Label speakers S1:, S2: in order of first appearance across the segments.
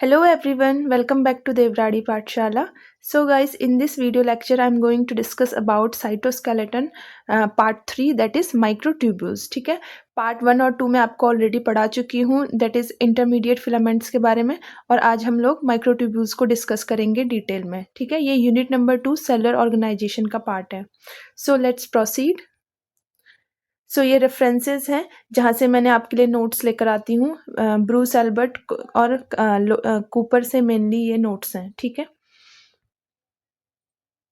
S1: Hello everyone, welcome back to Devradi Pathshala. So guys, in this video lecture I am going to discuss about cytoskeleton part 3 that is microtubules. ठीक है, part 1 और 2 में आपको already पढ़ा चुकी हूँ that is intermediate filaments के बारे में, और आज हम लोग microtubules को डिस्कस करेंगे डिटेल में. ठीक है, ये यूनिट नंबर 2 सेलुलर ऑर्गेनाइजेशन का पार्ट है. So let's proceed. सो ये रेफरेंसेस हैं जहाँ से मैंने आपके लिए नोट्स लेकर आती हूँ. ब्रूस एल्बर्ट और कूपर से मेनली ये नोट्स हैं. ठीक है,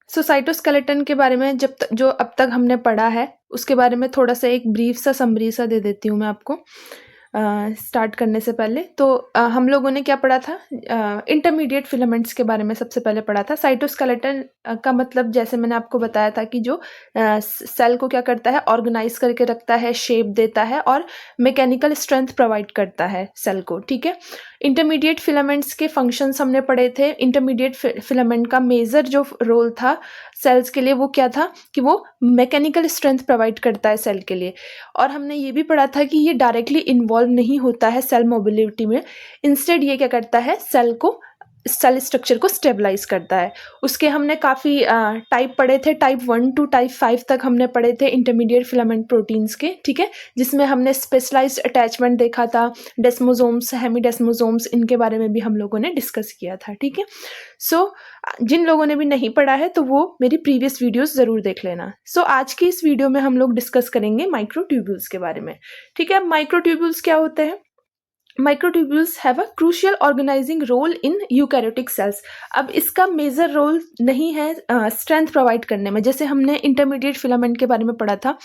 S1: सो साइटोस्केलेटन के बारे में जो अब तक हमने पढ़ा है उसके बारे में थोड़ा सा एक ब्रीफ सा समरी सा दे देती हूँ मैं आपको स्टार्ट करने से पहले. तो हम लोगों ने क्या पढ़ा था, इंटरमीडिएट फिलामेंट्स के बारे में सबसे पहले पढ़ा था. साइटोस्केलेटन का मतलब जैसे मैंने आपको बताया था कि जो सेल को क्या करता है, ऑर्गेनाइज करके रखता है, शेप देता है और मैकेनिकल स्ट्रेंथ प्रोवाइड करता है सेल को. ठीक है, इंटरमीडिएट फिलामेंट्स के फंक्शंस हमने पढ़े थे. इंटरमीडिएट फिलामेंट का मेजर जो रोल था सेल्स के लिए वो क्या था कि वो मैकेनिकल स्ट्रेंथ प्रोवाइड करता है सेल के लिए. और हमने ये भी पढ़ा था कि ये डायरेक्टली इन्वॉल्व नहीं होता है सेल मोबिलिटी में. इंस्टेड ये क्या करता है, सेल स्ट्रक्चर को स्टेबलाइज करता है. उसके हमने काफ़ी टाइप पढ़े थे. टाइप 1 टू टाइप 5 तक हमने पढ़े थे इंटरमीडिएट फिलामेंट प्रोटीन्स के. ठीक है, जिसमें हमने स्पेशलाइज्ड अटैचमेंट देखा था, डेस्मोसोम्स, हेमीडेस्मोसोम्स, इनके बारे में भी हम लोगों ने डिस्कस किया था. ठीक है, सो जिन लोगों ने भी नहीं पढ़ा है तो वो मेरी प्रीवियस वीडियोस ज़रूर देख लेना. सो आज की इस वीडियो में हम लोग डिस्कस करेंगे माइक्रोट्यूब्यूल्स के बारे में. ठीक है, माइक्रोट्यूब्यूल्स क्या होते हैं? Microtubules have a crucial organizing role in eukaryotic cells. अब इसका मेजर रोल नहीं है स्ट्रेंथ प्रोवाइड करने में. जैसे हमने इंटरमीडिएट फिलामेंट के बारे में पढ़ा था,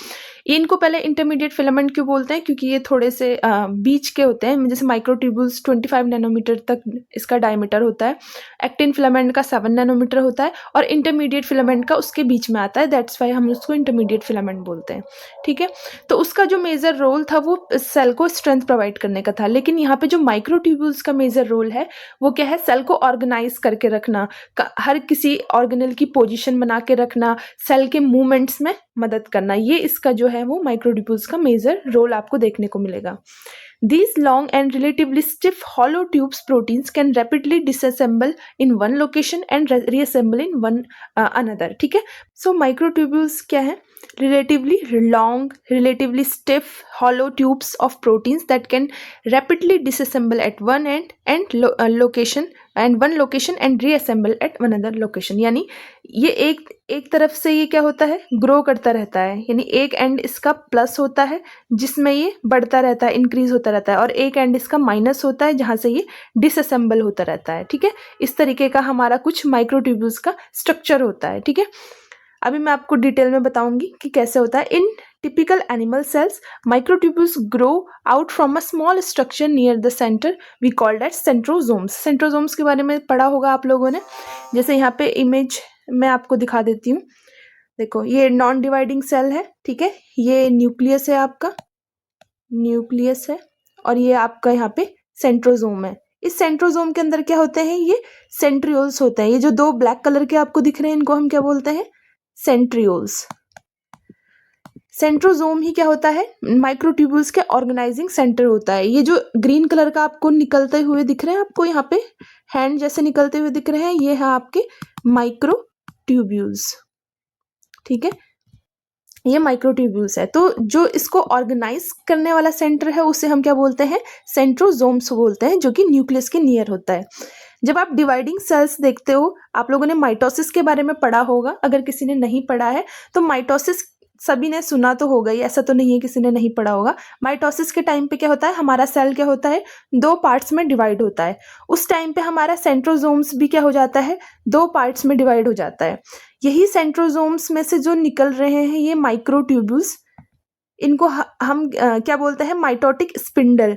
S1: इनको पहले इंटरमीडिएट फिलामेंट क्यों बोलते हैं, क्योंकि ये थोड़े से बीच के होते हैं. जैसे माइक्रोट्यूब्यूल्स 25 नैनोमीटर तक इसका डायमीटर होता है, एक्टिन फिलामेंट का 7 नैनोमीटर होता है और इंटरमीडिएट फिलामेंट का उसके बीच में आता है. दैट्स वाई हम उसको इंटरमीडिएट फिलामेंट बोलते हैं. ठीक है, तो उसका जो मेजर रोल था वो सेल को स्ट्रेंथ प्रोवाइड करने का था. लेकिन यहाँ पे जो माइक्रोट्यूब्यूल्स का मेजर रोल है वो क्या है, सेल को ऑर्गेनाइज करके रखना, हर किसी ऑर्गेनेल की पोजीशन बना के रखना, सेल के मूवमेंट्स में मदद करना. ये इसका जो है वो माइक्रोट्यूब्यूल्स का मेजर रोल आपको देखने को मिलेगा. These long and relatively stiff hollow tubes proteins can rapidly disassemble in one location and reassemble in one another. ठीक है, so microtubules क्या है? Relatively long, relatively stiff hollow tubes of proteins that can rapidly disassemble at one end and location and one location and reassemble at another location. यानी ये एक तरफ से ये क्या होता है, ग्रो करता रहता है. यानी एक एंड इसका प्लस होता है जिसमें ये बढ़ता रहता है, इंक्रीज होता रहता है, और एक एंड इसका माइनस होता है जहाँ से ये डिसअसेंबल होता रहता है. ठीक है, इस तरीके का हमारा कुछ माइक्रोट्यूब्यूल्स का स्ट्रक्चर होता है. ठीक है, अभी मैं आपको डिटेल में बताऊंगी कि कैसे होता है. इन typical animal cells, microtubules grow out from a small structure near the center. We call that centrosomes. Centrosomes के बारे में पढ़ा होगा आप लोगों ने. जैसे यहाँ पे इमेज मैं आपको दिखा देती हूँ. देखो, ये नॉन डिवाइडिंग सेल है. ठीक है, ये न्यूक्लियस है, आपका न्यूक्लियस है, और ये आपका यहाँ पे सेंट्रोजोम है. इस सेंट्रोजोम के अंदर क्या होते हैं, ये सेंट्रियोल्स होते हैं. ये जो दो ब्लैक कलर के आपको दिख रहे हैं इनको हम क्या बोलते हैं, सेंट्रियोल्स. सेंट्रोजोम ही क्या होता है, माइक्रोट्यूब्यूल्स के ऑर्गेनाइजिंग सेंटर होता है. ये जो ग्रीन कलर का आपको निकलते हुए दिख रहे हैं, आपको यहाँ पे हैंड जैसे निकलते हुए दिख रहे हैं, ये है आपके माइक्रोट्यूब्यूल्स. ठीक है, ये माइक्रोट्यूब्यूल्स है. तो जो इसको ऑर्गेनाइज करने वाला सेंटर है उसे हम क्या बोलते हैं, सेंट्रोजोम्स बोलते हैं, जो कि न्यूक्लियस के नियर होता है. जब आप डिवाइडिंग सेल्स देखते हो, आप लोगों ने माइटोसिस के बारे में पढ़ा होगा. अगर किसी ने नहीं पढ़ा है तो माइटोसिस सभी ने सुना तो होगा ही, ऐसा तो नहीं है किसी ने नहीं पढ़ा होगा. माइटोसिस के टाइम पे क्या होता है, हमारा सेल क्या होता है, दो पार्ट्स में डिवाइड होता है. उस टाइम पे हमारा सेंट्रोजोम्स भी क्या हो जाता है, दो पार्ट्स में डिवाइड हो जाता है. यही सेंट्रोजोम्स में से जो निकल रहे हैं ये माइक्रोट्यूब्यूल्स, इनको हम क्या बोलते हैं, माइटोटिक स्पिंडल.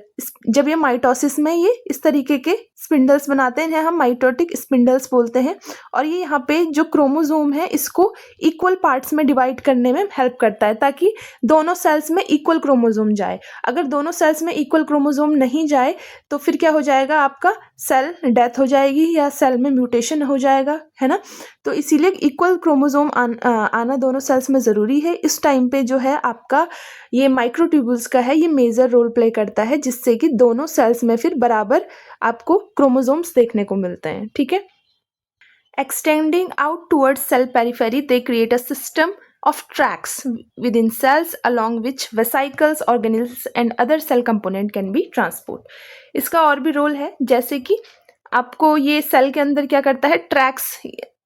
S1: जब ये माइटोसिस में ये इस तरीके के स्पिंडल्स बनाते हैं, हम माइटोटिक स्पिंडल्स बोलते हैं. और ये यहाँ पे जो क्रोमोसोम है इसको इक्वल पार्ट्स में डिवाइड करने में हेल्प करता है, ताकि दोनों सेल्स में इक्वल क्रोमोसोम जाए. अगर दोनों सेल्स में इक्वल क्रोमोसोम नहीं जाए तो फिर क्या हो जाएगा, आपका सेल डेथ हो जाएगी या सेल में म्यूटेशन हो जाएगा, है ना. तो इसीलिए इक्वल क्रोमोसोम आना दोनों सेल्स में ज़रूरी है. इस टाइम पे जो है आपका ये माइक्रोट्यूबुल्स का है, ये मेजर रोल प्ले करता है, जिससे कि दोनों सेल्स में फिर बराबर आपको क्रोमोसोम्स देखने को मिलते हैं, ठीक है। Extending out towards cell periphery, they create a system of tracks within cells along which vesicles, organelles and other cell component can be transport. इसका और भी रोल है, जैसे कि आपको ये सेल के अंदर क्या करता है, ट्रैक्स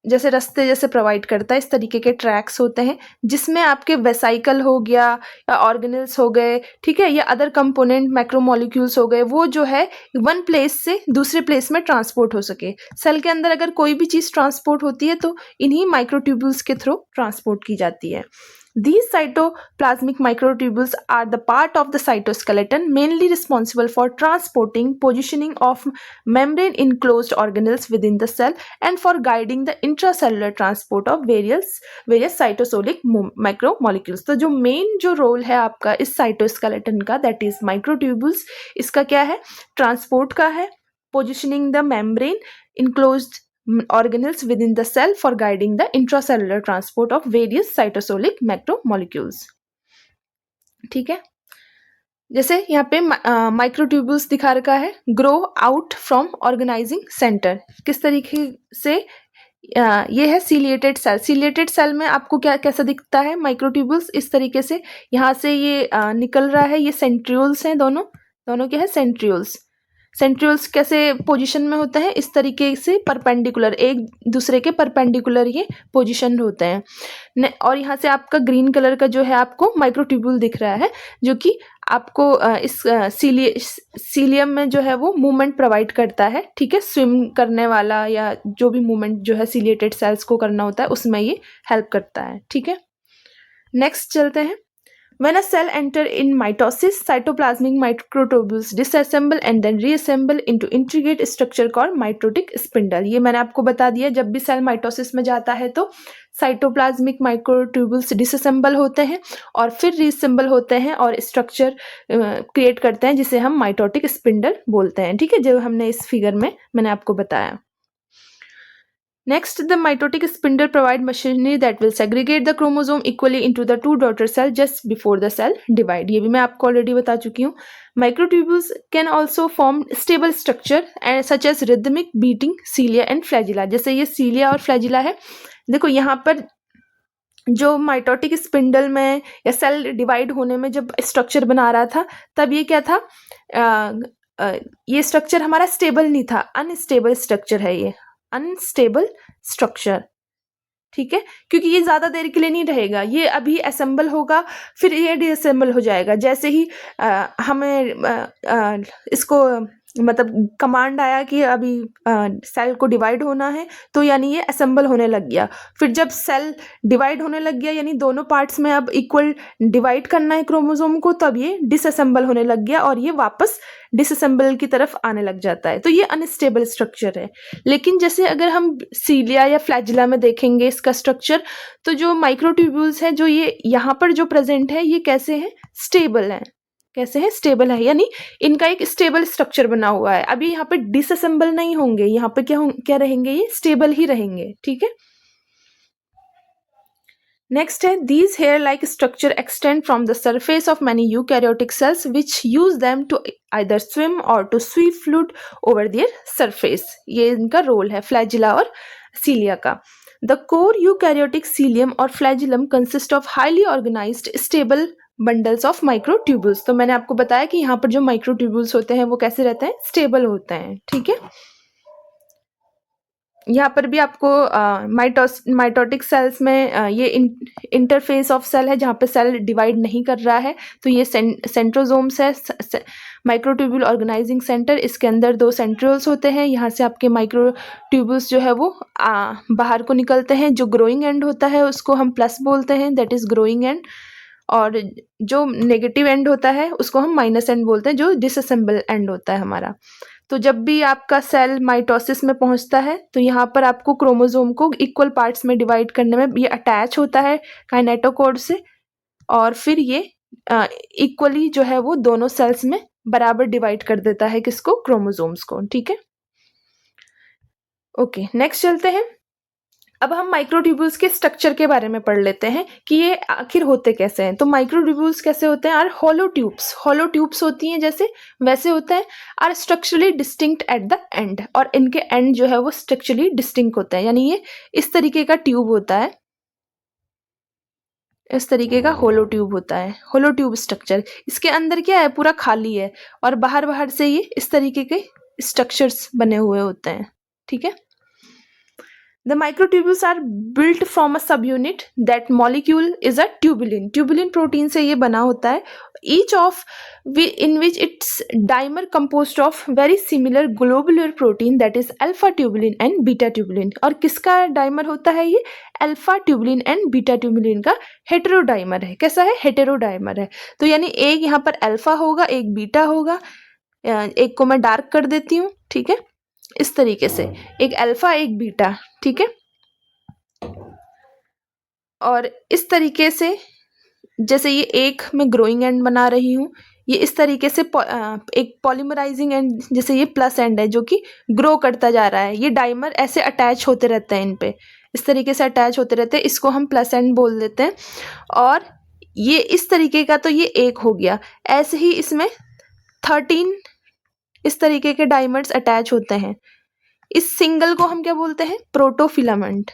S1: जैसे रास्ते जैसे प्रोवाइड करता है, इस तरीके के ट्रैक्स होते हैं जिसमें आपके वेसाइकल हो गया या ऑर्गेनल्स हो गए, ठीक है, या अदर कंपोनेंट मैक्रोमोलिक्यूल्स हो गए, वो जो है वन प्लेस से दूसरे प्लेस में ट्रांसपोर्ट हो सके। सेल के अंदर अगर कोई भी चीज़ ट्रांसपोर्ट होती है तो इन्हीं माइक्रोट्यूब्यूल्स के थ्रू ट्रांसपोर्ट की जाती है। These cytoplasmic microtubules are the part of the cytoskeleton mainly responsible for transporting, positioning of membrane enclosed organelles within the cell and for guiding the intracellular transport of various cytosolic micromolecules. तो जो main जो role है आपका इस cytoskeleton का, that is microtubules, इसका क्या है, ट्रांसपोर्ट का है, positioning the membrane enclosed organelles within the cell for guiding the intracellular transport of various cytosolic macromolecules. ठीक है, जैसे यहाँ पे माइक्रोट्यूबुल्स दिखा रखा है, grow out from organising centre. किस तरीके से ये है सीलिएटेड सेल। सीलिएटेड सेल में आपको क्या कैसा दिखता है, माइक्रोट्यूबुल्स इस तरीके से यहाँ से ये निकल रहा है, ये सेंट्रियोल्स हैं, दोनों क्या है, सेंट्रियोल्स। सेंट्रियोल्स कैसे पोजीशन में होते हैं, इस तरीके से परपेंडिकुलर, एक दूसरे के परपेंडिकुलर ये पोजीशन होते हैं। और यहाँ से आपका ग्रीन कलर का जो है आपको माइक्रोट्यूबुल दिख रहा है, जो कि आपको इस सीलियम में जो है वो मूवमेंट प्रोवाइड करता है, ठीक है, स्विम करने वाला या जो भी मूवमेंट जो है सीलिएटेड सेल्स को करना होता है उसमें ये हेल्प करता है, ठीक है। नेक्स्ट चलते हैं। When a cell enter in mitosis, cytoplasmic microtubules disassemble and then reassemble into intricate structure called mitotic spindle. ये मैंने आपको बता दिया, जब भी सेल माइटोसिस में जाता है तो साइटोप्लाज्मिक माइक्रोट्यूबुल्स डिसअसेंबल होते हैं और फिर रीअसेंबल होते हैं और स्ट्रक्चर क्रिएट करते हैं जिसे हम माइटोटिक स्पिंडल बोलते हैं, ठीक है, जो हमने इस फिगर में मैंने आपको बताया। Next, the mitotic spindle provide machinery that will segregate the chromosome equally into the two daughter cells just before the cell divide. ये भी मैं आपको ऑलरेडी बता चुकी हूँ। Microtubules can also form stable structure such as rhythmic beating cilia and flagella. जैसे ये cilia और flagella है, देखो यहाँ पर जो माइटोटिक स्पिंडल में या सेल डिवाइड होने में जब स्ट्रक्चर बना रहा था तब ये क्या था, ये स्ट्रक्चर हमारा स्टेबल नहीं था, अनस्टेबल स्ट्रक्चर है, ये अनस्टेबल स्ट्रक्चर, ठीक है, क्योंकि ये ज़्यादा देर के लिए नहीं रहेगा, ये अभी असेंबल होगा फिर ये डिसअसेंबल हो जाएगा। जैसे ही हमें इसको मतलब कमांड आया कि अभी सेल को डिवाइड होना है तो यानी ये असेंबल होने लग गया, फिर जब सेल डिवाइड होने लग गया यानी दोनों पार्ट्स में अब इक्वल डिवाइड करना है क्रोमोसोम को, तब ये डिसअसेंबल होने लग गया और ये वापस डिसअसेंबल की तरफ आने लग जाता है, तो ये अनस्टेबल स्ट्रक्चर है। लेकिन जैसे अगर हम सीलिया या फ्लैजिला में देखेंगे इसका स्ट्रक्चर, तो जो माइक्रोट्यूब्यूल्स है जो ये यहाँ पर जो प्रेजेंट है ये कैसे है, स्टेबल है, कैसे है, स्टेबल है, यानी इनका एक स्टेबल स्ट्रक्चर बना हुआ है, अभी यहाँ पे डिसअसेंबल नहीं होंगे, यहाँ पे क्या रहेंगे, ये स्टेबल ही रहेंगे, ठीक है। नेक्स्ट है, these hair-like structure extend from the surface of many eukaryotic cells which use them to either swim or to sweep fluid over their surface. ये इनका रोल है फ्लैजिला और सीलिया का। The core eukaryotic cilium or flagellum consist of highly organized stable bundles of microtubules. तो मैंने आपको बताया कि यहाँ पर जो microtubules होते हैं वो कैसे रहते हैं, स्टेबल होते हैं, ठीक है। यहाँ पर भी आपको माइटोटिक सेल्स में ये इंटरफेस ऑफ सेल है जहाँ पे सेल डिवाइड नहीं कर रहा है, तो ये सेंट्रोजोम्स है, माइक्रोट्यूब्यूल ऑर्गेनाइजिंग सेंटर, इसके अंदर 2 सेंट्रियोल्स होते हैं, यहाँ से आपके माइक्रोट्यूब्यूल्स जो है वो बाहर को निकलते हैं, जो ग्रोइंग एंड होता है उसको हम प्लस बोलते हैं, दैट इज ग्रोइंग एंड, और जो नेगेटिव एंड होता है उसको हम माइनस एंड बोलते हैं, जो डिसअसेंबल एंड होता है हमारा। तो जब भी आपका सेल माइटोसिस में पहुंचता है तो यहाँ पर आपको क्रोमोसोम को इक्वल पार्ट्स में डिवाइड करने में ये अटैच होता है काइनेटोकोर से, और फिर ये इक्वली जो है वो दोनों सेल्स में बराबर डिवाइड कर देता है किसको, क्रोमोसोम्स को, ठीक है। ओके, नेक्स्ट चलते हैं। अब हम माइक्रोट्यूब्यूल्स के स्ट्रक्चर के बारे में पढ़ लेते हैं कि ये आखिर होते कैसे हैं। तो माइक्रोट्यूब्यूल्स कैसे होते हैं? आर होलो ट्यूब्स होती हैं जैसे, वैसे होते हैं। Are structurally distinct at the end, और इनके एंड जो है वो स्ट्रक्चरली डिस्टिंक्ट होते हैं, यानी ये इस तरीके का ट्यूब होता है, इस तरीके का होलो ट्यूब होता है, होलो ट्यूब स्ट्रक्चर। इसके अंदर क्या है? पूरा खाली है, और बाहर बाहर से ये इस तरीके के स्ट्रक्चर्स बने हुए होते हैं, ठीक है। The microtubules are built from a subunit that molecule is a tubulin. Tubulin protein से ये बना होता है, each of in which its dimer composed of very similar globular protein that is alpha tubulin and beta tubulin. और किसका dimer होता है ये? Alpha tubulin and beta tubulin का हेटेरोडाइमर है। कैसा है? हेटेरोडाइमर है। तो यानी एक यहाँ पर अल्फा होगा, एक बीटा होगा। एक को मैं डार्क कर देती हूँ, ठीक है, इस तरीके से, एक अल्फा एक बीटा, ठीक है। और इस तरीके से जैसे ये एक मैं ग्रोइंग एंड बना रही हूँ, ये इस तरीके से एक पॉलीमराइजिंग एंड, जैसे ये प्लस एंड है जो कि ग्रो करता जा रहा है। ये डाइमर ऐसे अटैच होते रहते हैं, इन पे इस तरीके से अटैच होते रहते हैं, इसको हम प्लस एंड बोल देते हैं। और ये इस तरीके का, तो ये एक हो गया। ऐसे ही इसमें 13 इस तरीके के डाइमर्स अटैच होते हैं। इस सिंगल को हम क्या बोलते हैं? Protofilament,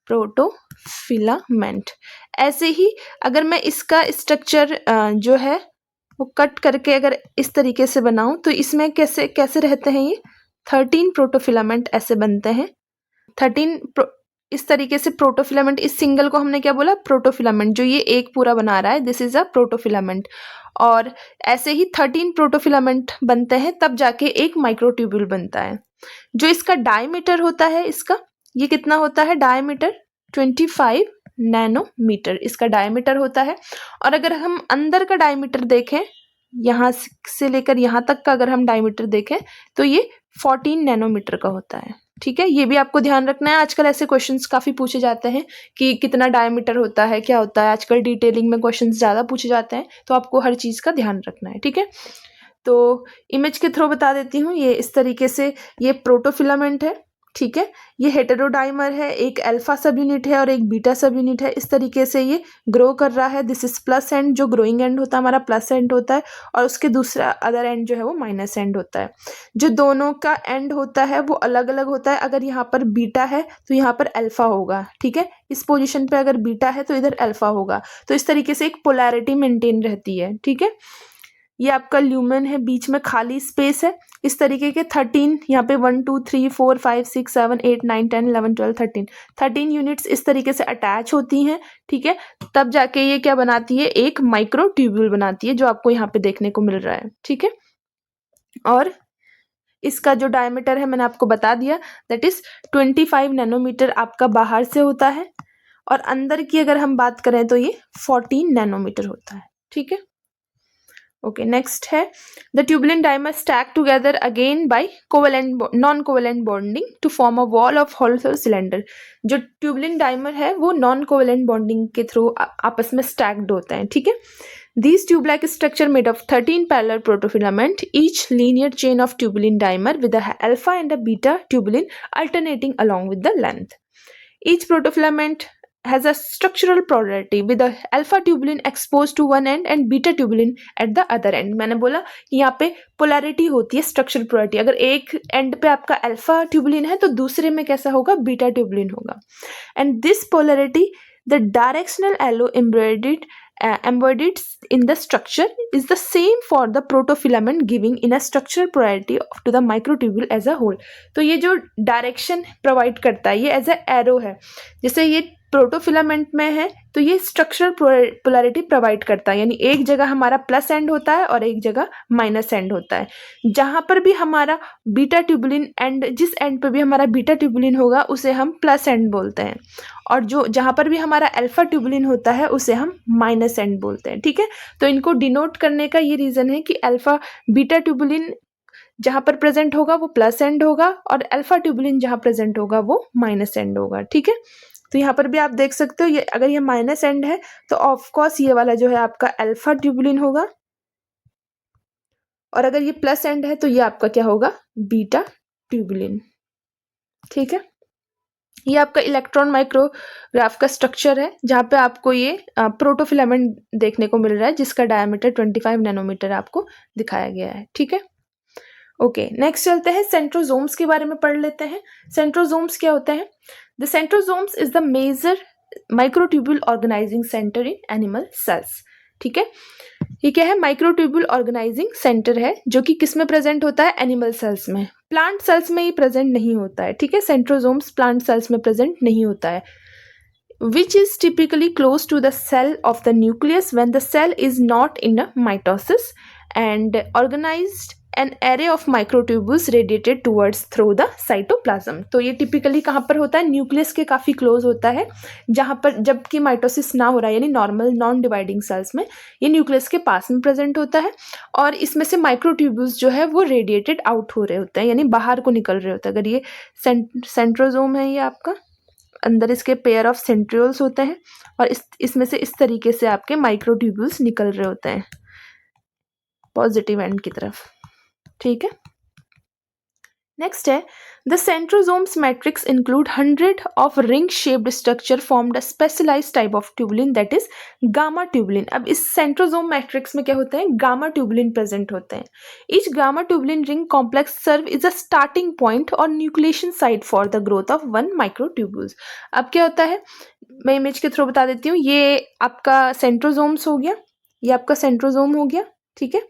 S1: protofilament. ऐसे ही अगर मैं इसका स्ट्रक्चर जो है वो कट करके अगर इस तरीके से बनाऊं, तो इसमें कैसे कैसे रहते हैं? ये 13 प्रोटोफिलामेंट ऐसे बनते हैं। 13 इस तरीके से प्रोटोफिलामेंट। इस सिंगल को हमने क्या बोला? प्रोटोफिलामेंट। जो ये एक पूरा बना रहा है, दिस इज अ प्रोटोफिलामेंट। और ऐसे ही 13 प्रोटोफिलामेंट बनते हैं, तब जाके एक माइक्रोट्यूब्यूल बनता है। जो इसका डायमीटर होता है, इसका ये कितना होता है? डायमीटर 25 नैनोमीटर इसका डायमीटर होता है। और अगर हम अंदर का डायमीटर देखें, यहाँ से लेकर यहाँ तक का अगर हम डायमीटर देखें, तो ये 14 नैनोमीटर का होता है, ठीक है। ये भी आपको ध्यान रखना है। आजकल ऐसे क्वेश्चंस काफ़ी पूछे जाते हैं कि कितना डायमीटर होता है, क्या होता है। आजकल डिटेलिंग में क्वेश्चंस ज़्यादा पूछे जाते हैं, तो आपको हर चीज़ का ध्यान रखना है, ठीक है। तो इमेज के थ्रू बता देती हूँ। ये इस तरीके से ये प्रोटोफिलामेंट है, ठीक है। ये हेटेरोडाइमर है, एक अल्फा सब यूनिट है और एक बीटा सब यूनिट है। इस तरीके से ये ग्रो कर रहा है। दिस इज प्लस एंड, जो ग्रोइंग एंड होता है हमारा प्लस एंड होता है, और उसके दूसरा अदर एंड जो है वो माइनस एंड होता है। जो दोनों का एंड होता है वो अलग अलग होता है। अगर यहाँ पर बीटा है तो यहाँ पर अल्फा होगा, ठीक है। इस पोजिशन पे अगर बीटा है तो इधर अल्फा होगा। तो इस तरीके से एक पोलैरिटी मेंटेन रहती है, ठीक है। ये आपका ल्यूमेन है, बीच में खाली स्पेस है। इस तरीके के 13 यहाँ पे 1 2 3 4 5 6 7 8 9 10 11 12 13 यूनिट्स इस तरीके से अटैच होती हैं, ठीक है। तब जाके ये क्या बनाती है? एक माइक्रोट्यूब्यूल बनाती है, जो आपको यहाँ पे देखने को मिल रहा है, ठीक है। और इसका जो डायमीटर है मैंने आपको बता दिया, दैट इज 25 नैनोमीटर आपका बाहर से होता है, और अंदर की अगर हम बात करें तो ये 14 नैनोमीटर होता है, ठीक है। ओके, नेक्स्ट है the tubulin dimer stack together again by covalent non covalent bonding to form a wall of hollow cylinder. जो ट्यूबुलिन डाइमर है वो नॉन कोवेलेंट बॉन्डिंग के थ्रू आपस में स्टैक्ड होते हैं, ठीक है। These tube-like structure made of 13 parallel protofilament, each linear chain of tubulin dimer with a alpha and a beta tubulin alternating along with the length. Each protofilament has a structural polarity with the alpha tubulin exposed to one end and beta tubulin at the other end. मैंने बोला कि यहाँ पे polarity होती है, structural polarity. अगर एक and पे आपका अल्फा ट्यूबुलिन है तो दूसरे में कैसा होगा? बीटा ट्यूबुलिन होगा। And this polarity, the directional arrow embodied in the structure is the same for the protofilament, giving in a structural polarity to the microtubule as a whole. तो ये जो डायरेक्शन प्रोवाइड करता है ये as a arrow है। जैसे ये protofilament में है तो ये स्ट्रक्चरल पोलैरिटी प्रोवाइड करता है, यानी एक जगह हमारा प्लस एंड होता है और एक जगह माइनस एंड होता है। जहाँ पर भी हमारा बीटा ट्यूबुलिन एंड, जिस एंड पे भी हमारा बीटा ट्यूबुलिन होगा उसे हम प्लस एंड बोलते हैं, और जो जहाँ पर भी हमारा अल्फा ट्यूबुलिन होता है उसे हम माइनस एंड बोलते हैं, ठीक है। तो इनको डिनोट करने का ये रीज़न है कि अल्फा बीटा ट्यूबुलिन जहाँ पर प्रेजेंट होगा वो प्लस एंड होगा, और अल्फा ट्यूबुलिन जहाँ प्रेजेंट होगा वो माइनस एंड होगा, ठीक है। तो यहाँ पर भी आप देख सकते हो, ये अगर ये माइनस एंड है तो ऑफकोर्स ये वाला जो है आपका अल्फा ट्यूबुलिन होगा, और अगर ये प्लस एंड है तो ये आपका क्या होगा? बीटा ट्यूबुलिन, ठीक है। ये आपका इलेक्ट्रॉन माइक्रोग्राफ का स्ट्रक्चर है, जहाँ पे आपको ये प्रोटोफिलामेंट देखने को मिल रहा है, जिसका डायमीटर 25 नैनोमीटर आपको दिखाया गया है। ठीक है, ओके, नेक्स्ट चलते हैं, सेंट्रोजोम्स के बारे में पढ़ लेते हैं। सेंट्रोजोम्स क्या होते हैं? The centrosomes is the major microtubule organising centre in animal cells. ठीक है, ये क्या है? माइक्रोट्यूब्यूल ऑर्गेनाइजिंग सेंटर है, जो कि किस में प्रेजेंट होता है? एनिमल सेल्स में। प्लांट सेल्स में ये प्रेजेंट नहीं होता है। ठीक है, सेंट्रोजोम्स प्लांट सेल्स में प्रेजेंट नहीं होता है। Which is typically close to the cell of the nucleus when the cell is not in a mitosis and organized an array of microtubules radiated towards through the cytoplasm। तो ये typically कहाँ पर होता है? Nucleus के काफ़ी close होता है, जहाँ पर जबकि माइटोसिस ना हो रहा है, यानी नॉर्मल नॉन डिवाइडिंग सेल्स में ये न्यूक्लियस के पास में प्रेजेंट होता है, और इसमें से माइक्रोट्यूब्यूल्स जो है वो रेडिएटेड आउट हो रहे होते हैं, यानी बाहर को निकल रहे होते हैं। अगर ये सेंट्रोजोम है, ये आपका अंदर इसके पेयर ऑफ सेंट्रियोल्स होते हैं, और इसमें से इस तरीके से आपके माइक्रोट्यूब्यूल्स निकल रहे होते हैं पॉजिटिव एंड की तरफ। ठीक है, नेक्स्ट है, the centrosomes matrix include 100 of ring shaped structure formed a specialised type of tubulin that is gamma tubulin. अब इस सेंट्रोजोम मैट्रिक्स में क्या होते हैं? गामा ट्यूबुलिन प्रेजेंट होते हैं। Each gamma tubulin ring complex serve is a starting point और nucleation site for the growth of one microtubules. अब क्या होता है, मैं इमेज के थ्रू बता देती हूँ। ये आपका सेंट्रोजोम्स हो गया, ये आपका सेंट्रोजोम हो गया। ठीक है,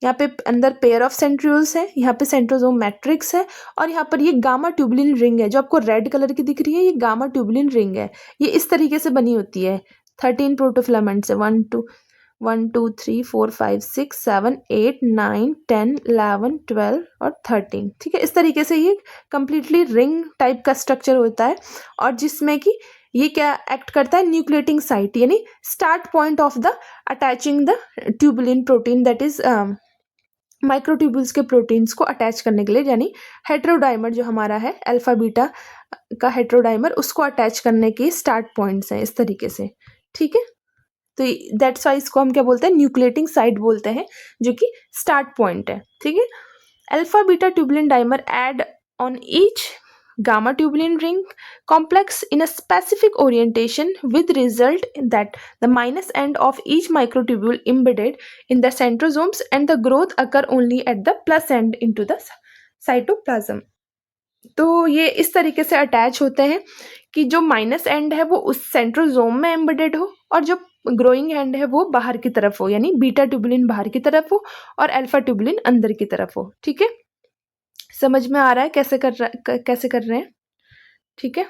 S1: यहाँ पे अंदर पेयर ऑफ सेंट्रियोल्स है, यहाँ पे सेंट्रोजोम मैट्रिक्स है, और यहाँ पर ये गामा ट्यूबुलिन रिंग है, जो आपको रेड कलर की दिख रही है, ये गामा ट्यूबुलिन रिंग है। ये इस तरीके से बनी होती है। 13 प्रोटोफिलामेंट्स है, 1 2 3 4 5 6 7 8 9 10 11 12 और 13। ठीक है, इस तरीके से ये कंप्लीटली रिंग टाइप का स्ट्रक्चर होता है, और जिसमें कि ये क्या एक्ट करता है? न्यूक्लिएटिंग साइट, यानी start point of the attaching the tubulin protein that is microtubules के प्रोटीन्स को अटैच करने के लिए, यानी हेटेरोडाइमर जो हमारा है अल्फा बीटा का हेटेरोडाइमर, उसको अटैच करने के स्टार्ट पॉइंट्स हैं इस तरीके से। ठीक है, तो दैट्स वाई इसको हम क्या बोलते हैं? न्यूक्लिएटिंग साइट बोलते हैं, जो कि स्टार्ट पॉइंट है। ठीक है, alpha beta tubulin dimer add on each gamma tubulin ring complex in a specific orientation, with result that the minus end of each microtubule embedded in the centrosomes and the growth occur only at the plus end into the cytoplasm। तो ये इस तरीके से attach होते हैं कि जो minus and है वो उस सेंट्रोजोम में एम्बेडेड हो, और जो ग्रोइंग एंड है वो बाहर की तरफ हो, यानी बीटा ट्यूबुलिन बाहर की तरफ हो और अल्फा ट्यूबुलिन अंदर की तरफ हो। ठीक है, समझ में आ रहा है कैसे कर रहे हैं? ठीक है,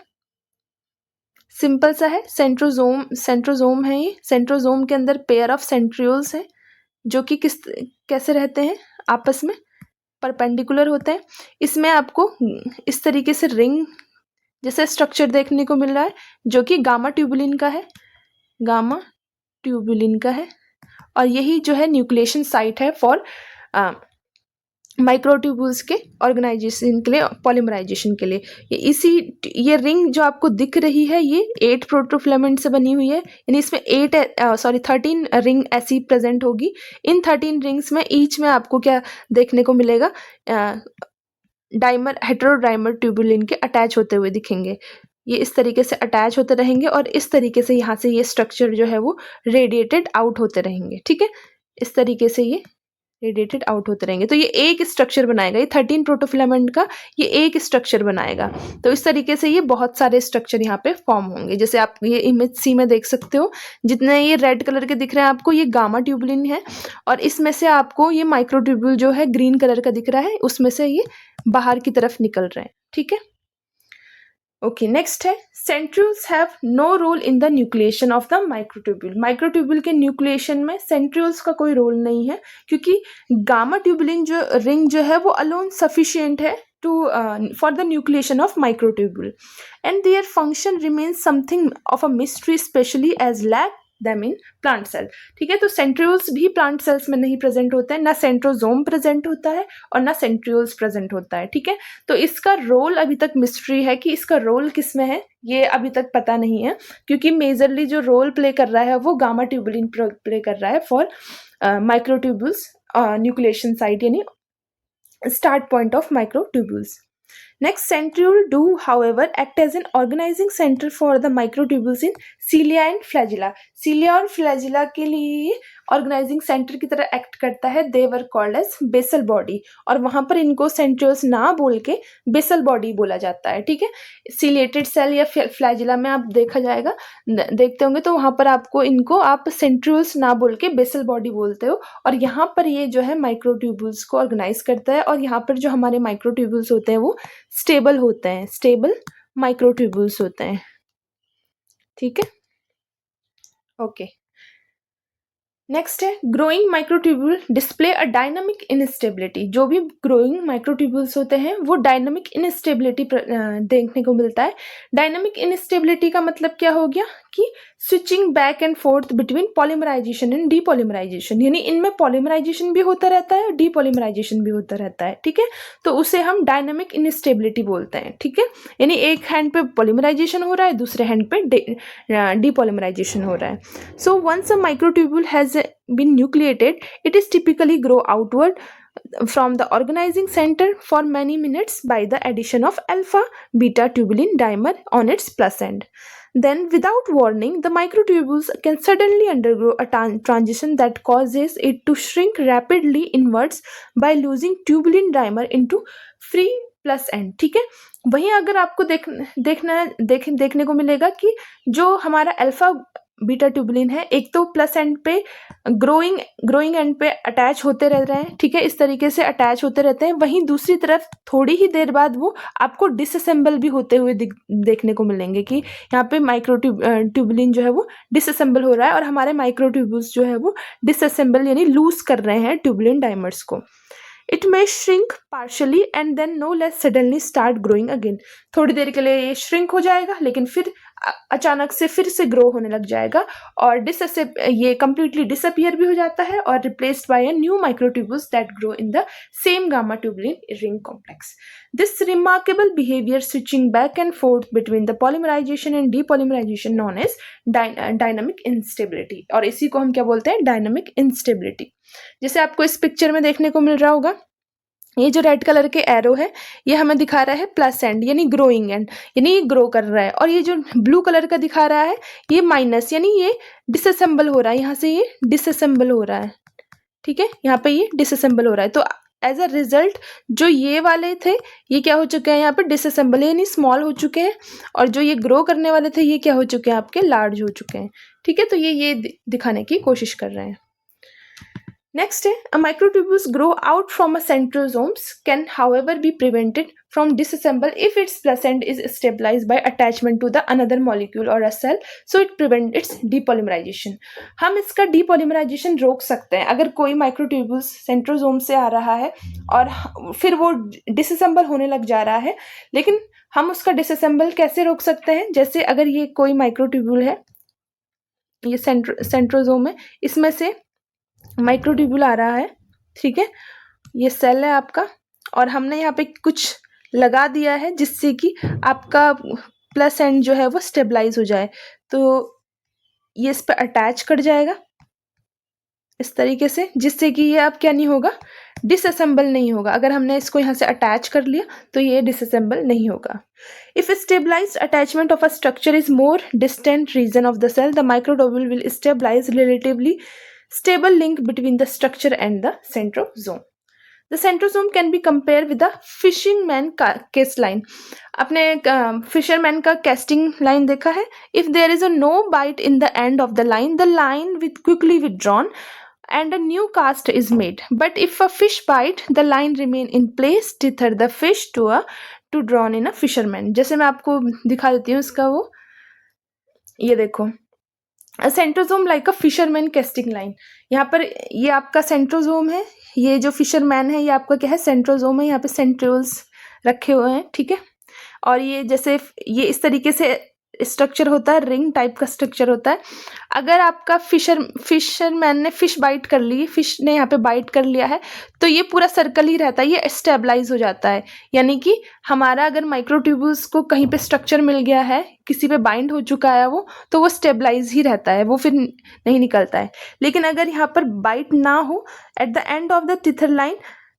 S1: सिंपल सा है। सेंट्रोजोम है, ये सेंट्रोजोम के अंदर पेयर ऑफ सेंट्रियोल्स है, जो कि कैसे रहते हैं? आपस में परपेंडिकुलर होते हैं। इसमें आपको इस तरीके से रिंग जैसे स्ट्रक्चर देखने को मिल रहा है, जो कि गामा ट्यूबुलिन का है, गामा ट्यूबुलिन का है, और यही जो है न्यूक्लिएशन साइट है फॉर माइक्रोट्यूब्यूल्स के ऑर्गेनाइजेशन के लिए, पॉलीमराइजेशन के लिए। ये रिंग जो आपको दिख रही है, ये 8 प्रोटोफिलामेंट से बनी हुई है, यानी इसमें 13 रिंग ऐसी प्रेजेंट होगी। इन 13 रिंग्स में ईच में आपको क्या देखने को मिलेगा? डाइमर हेटेरोडाइमर ट्यूबुलिन के अटैच होते हुए दिखेंगे। ये इस तरीके से अटैच होते रहेंगे, और इस तरीके से यहाँ से ये स्ट्रक्चर जो है वो रेडिएटेड आउट होते रहेंगे। ठीक है, इस तरीके से ये रेडिएटेड आउट होते रहेंगे, तो ये एक स्ट्रक्चर बनाएगा। ये 13 प्रोटोफिलामेंट का ये एक स्ट्रक्चर बनाएगा। तो इस तरीके से ये बहुत सारे स्ट्रक्चर यहाँ पे फॉर्म होंगे। जैसे आप ये इमेज सी में देख सकते हो, जितने ये रेड कलर के दिख रहे हैं आपको, ये गामा ट्यूबुलिन है, और इसमें से आपको ये माइक्रोट्यूब्यूल जो है ग्रीन कलर का दिख रहा है, उसमें से ये बाहर की तरफ निकल रहे हैं। ठीक है, ओके, नेक्स्ट है, centrioles have no role in the nucleation of the microtubule. Microtubule के न्यूक्लिएशन में सेंट्रियोल्स का कोई रोल नहीं है, क्योंकि गामा ट्यूबुलिन जो रिंग जो है वो अलोन सफिशिएंट है to for the nucleation of microtubule, and their function remains something of a mystery, specially as lack them in plant cell. ठीक है, तो सेंट्रियोल्स भी प्लांट सेल्स में नहीं प्रेजेंट होते हैं, ना सेंट्रोजोम प्रेजेंट होता है और ना सेंट्रियोल्स प्रेजेंट होता है। ठीक है, तो इसका रोल अभी तक मिस्ट्री है कि इसका रोल किस में है, ये अभी तक पता नहीं है, क्योंकि मेजरली जो रोल प्ले कर रहा है वो गामा ट्यूबुलिन प्ले कर रहा है फॉर माइक्रोट्यूब्यूल्स न्यूक्लिएशन साइट, यानी start point of microtubules. Next, centriole do, however, act as an organizing center for the microtubules in cilia and flagella. cilia और flagella के लिए ऑर्गेनाइजिंग सेंटर की तरह act करता है. They were called as basal body, और वहां पर इनको सेंट्रियोल्स ना बोल के बेसल बॉडी बोला जाता है. ठीक है, सिलिएटेड सेल या फ्लैजिला में आप देखा जाएगा, देखते होंगे, तो वहां पर आपको इनको आप सेंट्रियोल्स ना बोल के बेसल बॉडी बोलते हो. और यहाँ पर ये जो है माइक्रोट्यूब्यूल्स को ऑर्गेनाइज करता है, और यहाँ पर जो हमारे माइक्रोट्यूब्यूल्स होते हैं वो स्टेबल होते हैं, स्टेबल माइक्रोट्यूब्यूल्स होते हैं. ठीक है, ओके. नेक्स्ट है growing microtubule display a dynamic instability. जो भी ग्रोइंग माइक्रोट्यूब्यूल्स होते हैं वो डायनामिक इनस्टेबिलिटी देखने को मिलता है. डायनामिक इनस्टेबिलिटी का मतलब क्या हो गया कि switching back and forth between polymerisation and depolymerisation, यानी इनमें पॉलीमराइजेशन भी होता रहता है और डीपॉलीमराइजेशन भी होता रहता है. ठीक है, तो उसे हम डायनामिक इनस्टेबिलिटी बोलते हैं. ठीक है, यानी एक हैंड पे पॉलीमराइजेशन हो रहा है, दूसरे हैंड पे डीपॉलीमराइजेशन हो रहा है. So once a microtubule has been nucleated, it is typically grow outward from the organizing center for many minutes by the addition of alpha beta tubulin dimer on its plus end. Then, without warning, the microtubules can suddenly undergo a transition that causes it to shrink rapidly inwards by losing tubulin dimer into free plus end. ठीक है, वहीं अगर आपको देखने को मिलेगा कि जो हमारा अल्फा बीटा ट्यूबुलिन है, एक तो प्लस एंड पे ग्रोइंग एंड पे अटैच होते रह रहे हैं. ठीक है, इस तरीके से अटैच होते रहते हैं. वहीं दूसरी तरफ थोड़ी ही देर बाद वो आपको डिसअसेंबल भी होते हुए देखने को मिलेंगे कि यहाँ पे ट्यूबुलिन जो है वो डिसअसेंबल हो रहा है और हमारे माइक्रोट्यूब्यूल्स जो है वो डिसअसेंबल यानी लूज कर रहे हैं ट्यूबुलिन डाइमर्स को. It may shrink partially and then no less suddenly start growing again. थोड़ी देर के लिए ये श्रिंक हो जाएगा, लेकिन फिर अचानक से फिर से ग्रो होने लग जाएगा और ये कंप्लीटली डिसअपियर भी हो जाता है और replaced by a new microtubules that grow in the same gamma tubulin ring complex. This remarkable behaviour switching back and forth between the polymerization and depolymerization known as dynamic instability, और इसी को हम क्या बोलते हैं, डायनामिक इंस्टेबिलिटी. जैसे आपको इस पिक्चर में देखने को मिल रहा होगा, ये जो रेड कलर के एरो है ये हमें दिखा रहा है प्लस एंड यानी ग्रोइंग एंड, यानी ये ग्रो कर रहा है, और ये जो ब्लू कलर का दिखा रहा है ये माइनस यानी ये डिसअसेंबल हो रहा है, यहाँ से ये डिसअसेंबल हो रहा है. ठीक है, यहाँ पे ये डिसअसेंबल हो रहा है. तो एज अ रिजल्ट जो ये वाले थे ये क्या हो चुके हैं, यहाँ पे डिसअसेंबल यानी स्मॉल हो चुके हैं, और जो ये ग्रो करने वाले थे ये क्या हो चुके हैं, आपके लार्ज हो चुके हैं. ठीक है, तो ये दिखाने की कोशिश कर रहे हैं. Next, a microtubules grow out from a centrosomes can however be prevented from disassemble if its placenta is stabilized by attachment to the another molecule or a cell, so it prevents its depolymerization. हम इसका depolymerization रोक सकते हैं. अगर कोई microtubules centrosome से आ रहा है और फिर वो disassemble होने लग जा रहा है, लेकिन हम उसका disassemble कैसे रोक सकते हैं, जैसे अगर ये कोई माइक्रोट्यूब्यूल है, ये सेंट्रोसोम है, इसमें से माइक्रोट्यूब्यूल आ रहा है. ठीक है, ये सेल है आपका, और हमने यहाँ पे कुछ लगा दिया है जिससे कि आपका प्लस एंड जो है वो स्टेबलाइज हो जाए. तो ये इस पे अटैच कर जाएगा इस तरीके से, जिससे कि ये अब क्या नहीं होगा, डिसअसेंबल नहीं होगा. अगर हमने इसको यहाँ से अटैच कर लिया तो ये डिसअसेंबल नहीं होगा. If stabilized attachment of a structure is more distant region of the cell, the microtubule will stabilize relatively stable link between the structure and the centrosome. The centrosome can be compared with the fisherman cast line. आपने fisherman का casting line देखा है? If there is a no bite in the end of the line will quickly withdrawn and a new cast is made. But if a fish bite, the line remain in place, tether the fish to drawn in a fisherman. जैसे मैं आपको दिखा देती हूँ इसका वो, ये देखो, centrosome like a fisherman casting line. यहाँ पर ये आपका सेंट्रोसोम है, ये जो फिशरमैन है ये आपका क्या है, सेंट्रोसोम है. यहाँ पे सेंट्रियोल्स रखे हुए हैं. ठीक है, और ये जैसे ये इस तरीके से स्ट्रक्चर होता है, रिंग टाइप का स्ट्रक्चर होता है. अगर आपका फिशरमैन ने फिश बाइट कर ली, फिश ने यहाँ पे बाइट कर लिया है, तो ये पूरा सर्कल ही रहता है, ये स्टेबलाइज हो जाता है. यानी कि हमारा अगर माइक्रोट्यूब्यूल्स को कहीं पे स्ट्रक्चर मिल गया है, किसी पे बाइंड हो चुका है वो, तो वो स्टेबलाइज ही रहता है, वो फिर नहीं निकलता है. लेकिन अगर यहाँ पर बाइट ना हो, at the end of the tether line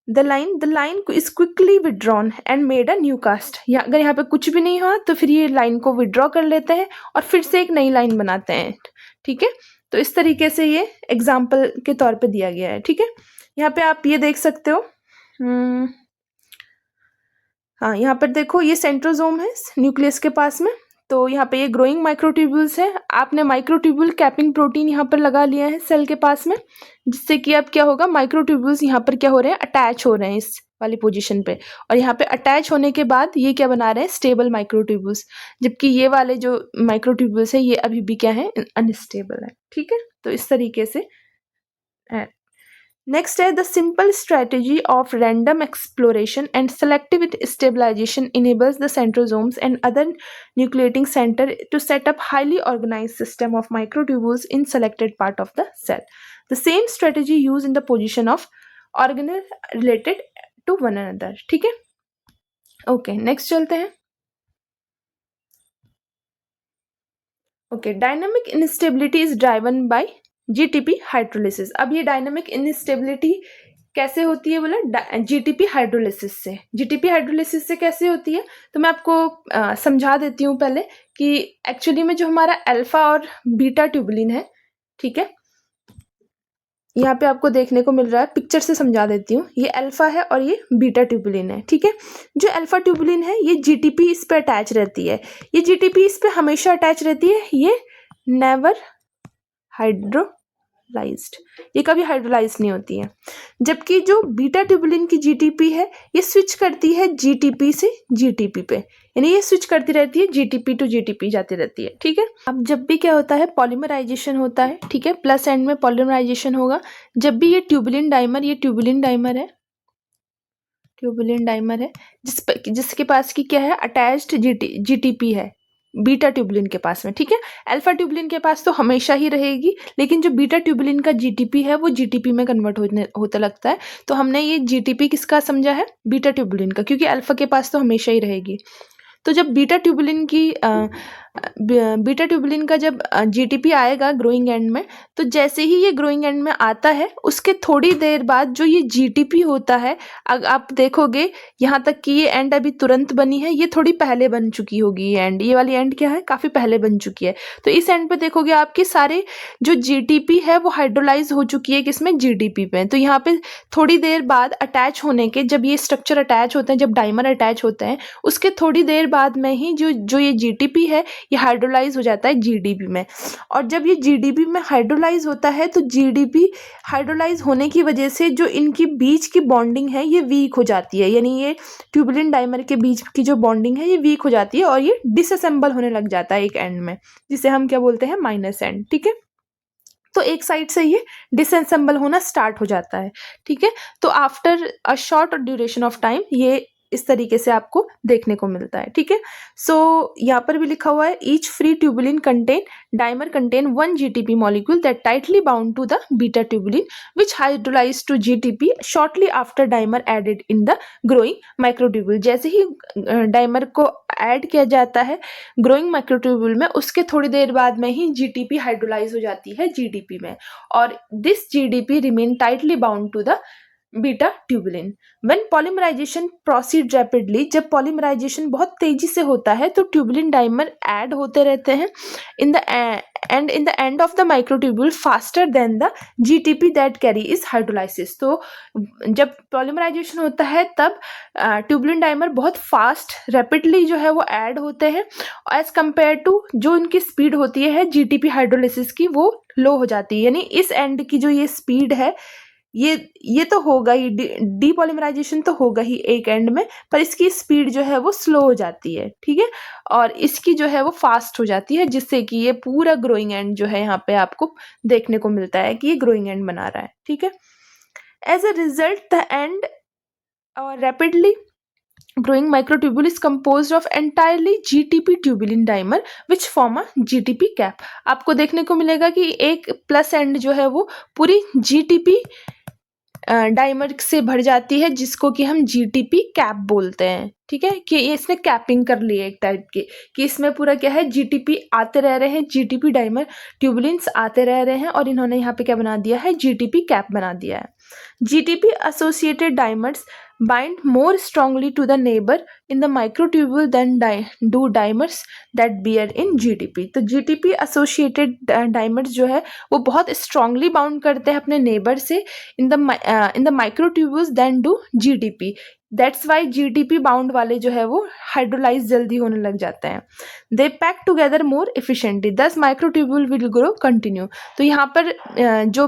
S1: the line is quickly withdrawn and made a new cast. अगर यहाँ पे कुछ भी नहीं हुआ तो फिर ये लाइन को विड्रॉ कर लेते हैं और फिर से एक नई लाइन बनाते हैं। ठीक है, तो इस तरीके से ये एग्जाम्पल के तौर पे दिया गया है। ठीक है, यहाँ पे आप ये देख सकते हो। हाँ, यहाँ पर देखो ये सेंट्रोसोम है न्यूक्लियस के पास में। तो यहाँ पे ये ग्रोइंग माइक्रोट्यूब्यूल्स है। आपने माइक्रोट्यूब्यूल कैपिंग प्रोटीन यहाँ पर लगा लिया है सेल के पास में, जिससे कि अब क्या होगा, माइक्रोट्यूब्यूल्स यहाँ पर क्या हो रहे हैं, अटैच हो रहे हैं इस वाली पोजीशन पे। और यहाँ पे अटैच होने के बाद ये क्या बना रहे हैं, स्टेबल माइक्रोट्यूब्यूल्स। जबकि ये वाले जो माइक्रोट्यूब्यूल्स है ये अभी भी क्या है, अनस्टेबल है। ठीक है, तो इस तरीके से है। नेक्स्ट है the simple strategy of random exploration and selective stabilisation enables the centrosomes and other nucleating centre to set up highly organised system of microtubules in selected part of the cell. The same strategy use in the position of organelle related to one another. ठीक है, okay, next चलते हैं। Okay, dynamic instability is driven by GTP hydrolysis. अब ये dynamic instability कैसे होती है बोला, जीटीपी हाइड्रोलिसिस से। जीटीपी हाइड्रोलिसिस से कैसे होती है, तो मैं आपको समझा देती हूँ पहले कि एक्चुअली में जो हमारा अल्फा और बीटा ट्यूबुलिन है, ठीक है, यहाँ पे आपको देखने को मिल रहा है, पिक्चर से समझा देती हूँ। ये अल्फा है और ये बीटा ट्यूबुलिन है। ठीक है, जो अल्फा ट्यूबुलिन है ये जीटीपी इस पे अटैच रहती है। ये जीटीपी इस पे हमेशा अटैच रहती है, ये नेवर हाइड्रोलाइज्ड, ये कभी हाइड्रोलाइज नहीं होती है। जबकि जो बीटा ट्यूबुलिन की जीटीपी है ये स्विच करती है जीटीपी से जीटीपी पे, यानी ये स्विच करती रहती है, जीटीपी टू जीटीपी जाती रहती है। ठीक है, अब जब भी क्या होता है, पॉलीमराइजेशन होता है। ठीक है, प्लस एंड में पॉलीमराइजेशन होगा। जब भी ये ट्यूबुलिन डाइमर, ये ट्यूबुलिन डाइमर है, ट्यूबुलिन डाइमर है जिसके पास की क्या है, अटैच्ड जीटीपी है बीटा ट्यूबुलिन के पास में। ठीक है, अल्फा ट्यूबुलिन के पास तो हमेशा ही रहेगी, लेकिन जो बीटा ट्यूबुलिन का जीटीपी है वो जीटीपी में कन्वर्ट होता लगता है। तो हमने ये जीटीपी किसका समझा है, बीटा ट्यूबुलिन का, क्योंकि अल्फा के पास तो हमेशा ही रहेगी। तो जब बीटा ट्यूबुलिन का जब जीटीपी आएगा ग्रोइंग एंड में, तो जैसे ही ये ग्रोइंग एंड में आता है उसके थोड़ी देर बाद जो ये जीटीपी होता है, आप देखोगे यहाँ तक कि ये एंड अभी तुरंत बनी है, ये थोड़ी पहले बन चुकी होगी। ये एंड, ये वाली एंड क्या है, काफ़ी पहले बन चुकी है। तो इस एंड पे देखोगे आपके सारे जो जीटीपी है वो हाइड्रोलाइज हो चुकी है किसमें, जीटीपी पे। तो यहाँ पे थोड़ी देर बाद अटैच होने के, जब ये स्ट्रक्चर अटैच होते हैं, जब डाइमर अटैच होते हैं, उसके थोड़ी देर बाद में ही जो ये जीटीपी है ये हाइड्रोलाइज हो जाता है जीडीपी में। और जब ये जीडीपी में हाइड्रोलाइज होता है तो जीडीपी हाइड्रोलाइज होने की वजह से जो इनकी बीच की बॉन्डिंग है ये वीक हो जाती है, यानी ये ट्यूबुलिन डाइमर के बीच की जो बॉन्डिंग है ये वीक हो जाती है और ये डिसअसेंबल होने लग जाता है एक एंड में, जिसे हम क्या बोलते हैं, माइनस एंड। ठीक है, तो एक साइड से ये डिसअसेंबल होना स्टार्ट हो जाता है। ठीक है, तो after a short duration of time ये इस तरीके से आपको देखने को मिलता है। ठीक है, सो यहाँ पर भी लिखा हुआ है, each free tubulin dimer contain 1 GTP molecule that tightly bound to the beta tubulin which hydrolyse to GTP shortly after dimer added in the growing microtubule. जैसे ही डाइमर को ऐड किया जाता है ग्रोइंग माइक्रोट्यूबुल में, उसके थोड़ी देर बाद में ही जीटीपी हाइड्रोलाइज हो जाती है जीडीपी में, और this GDP remain tightly bound to the beta tubulin. When polymerization proceed rapidly, जब पॉलीमराइजेशन बहुत तेजी से होता है तो ट्यूबुलिन डाइमर ऐड होते रहते हैं in the end of the microtubule faster than the GTP that carry is hydrolysis. तो जब पॉलीमराइजेशन होता है तब ट्यूबुलिन डाइमर बहुत फास्ट रैपिडली जो है वो ऐड होते हैं, एज कंपेयर टू जो उनकी स्पीड होती है जीटीपी हाइड्रोलिसिस की, वो लो हो जाती है। यानी इस एंड की जो ये स्पीड है ये तो होगा ही, डीपॉलीमराइजेशन तो होगा ही एक एंड में, पर इसकी स्पीड जो है वो स्लो हो जाती है। ठीक है, और इसकी जो है वो फास्ट हो जाती है, जिससे कि ये पूरा ग्रोइंग एंड जो है यहाँ पे आपको देखने को मिलता है कि ये ग्रोइंग एंड बना रहा है। ठीक है, as a result the end और rapidly growing microtubule is composed of entirely GTP tubulin dimer which form a GTP cap। आपको देखने को मिलेगा कि एक प्लस एंड जो है वो पूरी GTP डाइमर से भर जाती है, जिसको कि हम जीटीपी कैप बोलते हैं। ठीक है, कि ये इसने कैपिंग कर ली है एक टाइप की, कि इसमें पूरा क्या है, जीटीपी आते रह रहे हैं, जीटीपी डाइमर ट्यूबुलेंस आते रह रहे हैं, और इन्होंने यहाँ पे क्या बना दिया है, जीटीपी कैप बना दिया है। GTP associated dimers bind more strongly to the neighbor in the microtubule than do dimers that bear in GTP। तो GTP associated dimers जो है वो बहुत strongly bound करते हैं अपने neighbor से in the microtubules than do GTP। That's why GTP bound वाले जो है वो हाइड्रोलाइज जल्दी होने लग जाते हैं। They pack together more efficiently, thus microtubule will grow continue। तो यहाँ पर जो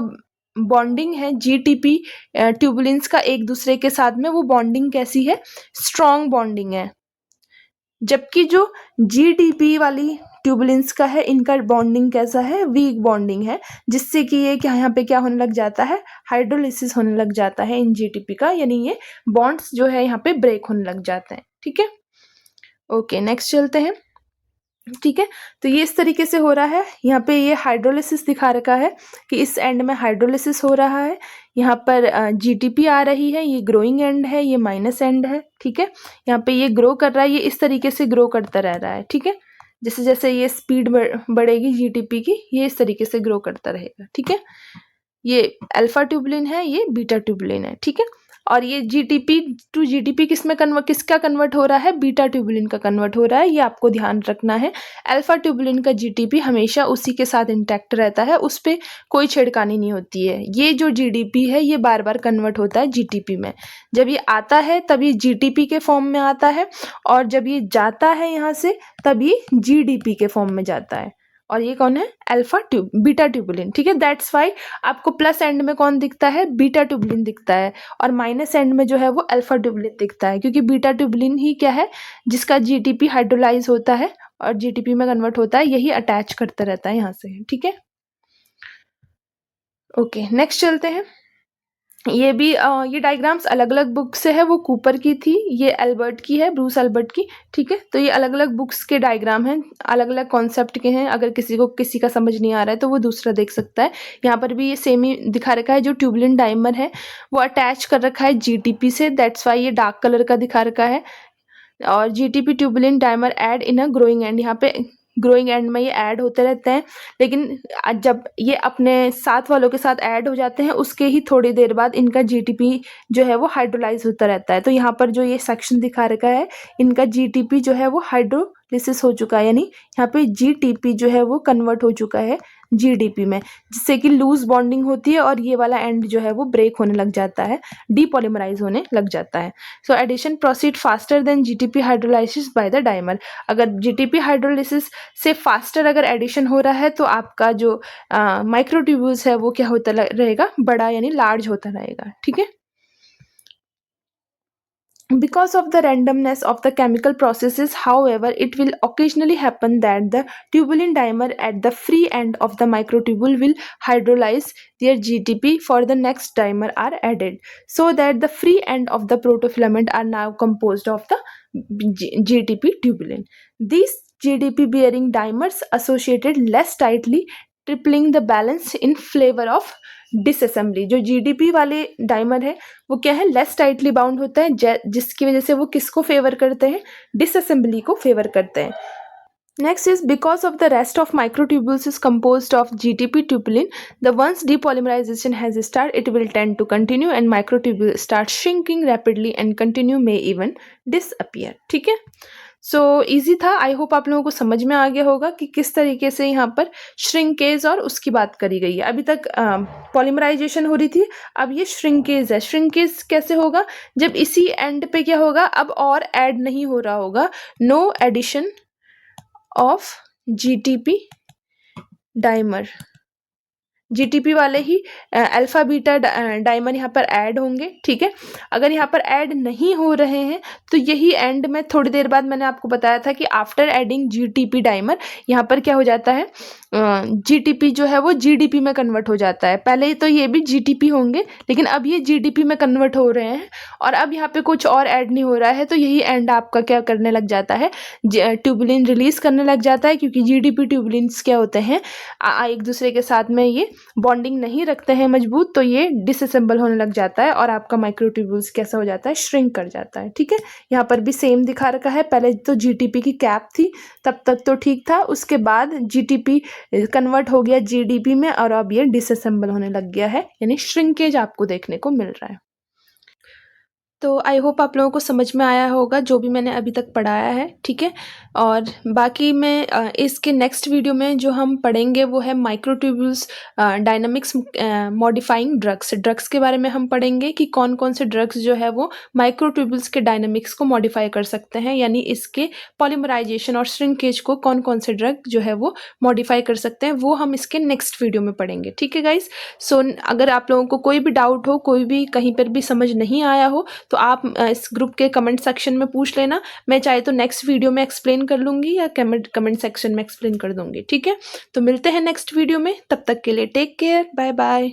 S1: बॉन्डिंग है जीटीपी ट्यूबुलेंस का एक दूसरे के साथ में, वो बॉन्डिंग कैसी है, स्ट्रॉन्ग बॉन्डिंग है। जबकि जो जीटीपी वाली ट्यूबुलेंस का है, इनका बॉन्डिंग कैसा है, वीक बॉन्डिंग है, जिससे कि ये क्या यहाँ पे क्या होने लग जाता है, हाइड्रोलिसिस होने लग जाता है इन जीटीपी का, यानी ये बॉन्ड्स जो है यहाँ पे ब्रेक होने लग जाते हैं। ठीक है, ओके नेक्स्ट चलते हैं। ठीक है, तो ये इस तरीके से हो रहा है। यहाँ पे ये हाइड्रोलिसिस दिखा रखा है कि इस एंड में हाइड्रोलिसिस हो रहा है, यहाँ पर जीटीपी आ रही है, ये ग्रोइंग एंड है, ये माइनस एंड है। ठीक है, यहाँ पे ये ग्रो कर रहा है, ये इस तरीके से ग्रो करता रह रहा है। ठीक है, जैसे जैसे ये स्पीड बढ़ेगी जीटीपी की, ये इस तरीके से ग्रो करता रहेगा। ठीक है, ये अल्फा ट्यूबुलिन है, ये बीटा ट्यूबुलिन है। ठीक है, और ये जीटीपी टू जीटीपी किसका कन्वर्ट हो रहा है, बीटा ट्यूबुलिन का कन्वर्ट हो रहा है, ये आपको ध्यान रखना है। अल्फा ट्यूबुलिन का जीटीपी हमेशा उसी के साथ इंटैक्ट रहता है, उस पर कोई छेड़खानी नहीं होती है। ये जो जीडीपी है ये बार बार कन्वर्ट होता है जीटीपी में। जब ये आता है तब ये जीटीपी के फॉर्म में आता है, और जब ये जाता है यहाँ से तब ये जीडीपी के फॉर्म में जाता है। और ये कौन है, बीटा ट्यूबुलिन। ठीक है, दैट्स वाई आपको प्लस एंड में कौन दिखता है, बीटा ट्यूबुलिन दिखता है, और माइनस एंड में जो है वो अल्फा ट्यूबुलिन दिखता है, क्योंकि बीटा ट्यूबुलिन ही क्या है, जिसका जीटीपी हाइड्रोलाइज होता है और जीटीपी में कन्वर्ट होता है, यही अटैच करता रहता है यहाँ से। ठीक है, ओके नेक्स्ट चलते हैं। ये भी ये डायग्राम्स अलग अलग बुक से है, वो कूपर की थी, ये एल्बर्ट की है, ब्रूस एल्बर्ट की। ठीक है, तो ये अलग अलग बुक्स के डायग्राम हैं, अलग अलग कॉन्सेप्ट के हैं। अगर किसी का समझ नहीं आ रहा है तो वो दूसरा देख सकता है। यहाँ पर भी ये सेम ही दिखा रखा है, जो ट्यूबुलिन डाइमर है वो अटैच कर रखा है जीटीपी से, दैट्स वाई ये डार्क कलर का दिखा रखा है। और GTP tubulin dimer add in a growing and, यहाँ पे ग्रोइंग एंड में ये ऐड होते रहते हैं, लेकिन जब ये अपने साथ वालों के साथ ऐड हो जाते हैं उसके ही थोड़ी देर बाद इनका जीटीपी जो है वो हाइड्रोलाइज होता रहता है। तो यहाँ पर जो ये सेक्शन दिखा रखा है, इनका जीटीपी जो है वो हाइड्रोलिसिस हो चुका है, यानी यहाँ पे जीटीपी जो है वो कन्वर्ट हो चुका है जीडीपी में, जिससे कि लूज बॉन्डिंग होती है और ये वाला एंड जो है वो ब्रेक होने लग जाता है, डीपॉलीमराइज होने लग जाता है। So addition proceed faster than GTP hydrolysis by the dimer. अगर जीटीपी हाइड्रोलिसिस से फास्टर अगर एडिशन हो रहा है तो आपका जो माइक्रोट्यूब्यूल्स है वो क्या होता रहेगा, बड़ा यानी लार्ज होता रहेगा। ठीक है, because of the randomness of the chemical processes, however, it will occasionally happen that the tubulin dimer at the free end of the microtubule will hydrolyze their GTP for the next dimer are added, so that the free end of the protofilament are now composed of the GTP tubulin. These GDP bearing dimers associated less tightly, tripling the balance in flavour of disassembly. जो GDP वाले dimer है वो क्या है, less tightly bound होता है, जिसकी वजह से वो किसको फेवर करते हैं, डिसअसेंबली को फेवर करते हैं। Next is because of the rest of microtubules is composed of GTP tubulin, the once depolymerization has started, it will tend to continue and microtubule start shrinking rapidly and continue may even disappear. ठीक है, so easy था। I hope आप लोगों को समझ में आ गया होगा कि किस तरीके से यहाँ पर श्रिंकेज और उसकी बात करी गई है। अभी तक पॉलीमराइजेशन हो रही थी, अब ये श्रिंकेज है। श्रिंकेज कैसे होगा, जब इसी एंड पे क्या होगा, अब और ऐड नहीं हो रहा होगा, no addition of GTP dimer. GTP वाले ही अल्फा बीटा डाइमर यहाँ पर ऐड होंगे। ठीक है, अगर यहाँ पर ऐड नहीं हो रहे हैं तो यही एंड में थोड़ी देर बाद मैंने आपको बताया था कि आफ्टर एडिंग जीटीपी डाइमर यहाँ पर क्या हो जाता है, जीटीपी जो है वो जीडीपी में कन्वर्ट हो जाता है। पहले तो ये भी जीटीपी होंगे लेकिन अब ये जीडीपी में कन्वर्ट हो रहे हैं और अब यहाँ पे कुछ और ऐड नहीं हो रहा है, तो यही एंड आपका क्या करने लग जाता है, ट्यूबुलिन रिलीज करने लग जाता है, क्योंकि जीडीपी ट्यूबुलिन्स क्या होते हैं, एक दूसरे के साथ में ये बॉन्डिंग नहीं रखते हैं मजबूत, तो ये डिसअसेंबल होने लग जाता है और आपका माइक्रोट्यूब्यूल्स कैसा हो जाता है, श्रिंक कर जाता है। ठीक है, यहाँ पर भी सेम दिखा रखा है। पहले तो जीटीपी की कैप थी, तब तक तो ठीक था, उसके बाद जीटीपी कन्वर्ट हो गया जीडीपी में और अब ये डिसअसेंबल होने लग गया है, यानी श्रिंकेज आपको देखने को मिल रहा है। तो आई होप आप लोगों को समझ में आया होगा जो भी मैंने अभी तक पढ़ाया है। ठीक है, और बाकी मैं इसके नेक्स्ट वीडियो में जो हम पढ़ेंगे वो है माइक्रोट्यूब्यूल्स डायनामिक्स मॉडिफाइंग ड्रग्स के बारे में हम पढ़ेंगे कि कौन कौन से ड्रग्स जो है वो माइक्रोट्यूब्यूल्स के डायनामिक्स को मॉडिफाई कर सकते हैं, यानी इसके पॉलीमराइजेशन और श्रिंकेज को कौन कौन से ड्रग जो है वो मॉडिफाई कर सकते हैं, वो हम इसके नेक्स्ट वीडियो में पढ़ेंगे। ठीक है गाइज, सो अगर आप लोगों को कोई भी डाउट हो, कोई भी कहीं पर भी समझ नहीं आया हो, तो आप इस ग्रुप के कमेंट सेक्शन में पूछ लेना। मैं चाहे तो नेक्स्ट वीडियो में एक्सप्लेन कर लूँगी या कमेंट सेक्शन में एक्सप्लेन कर दूँगी। ठीक है, तो मिलते हैं नेक्स्ट वीडियो में, तब तक के लिए टेक केयर, बाय बाय।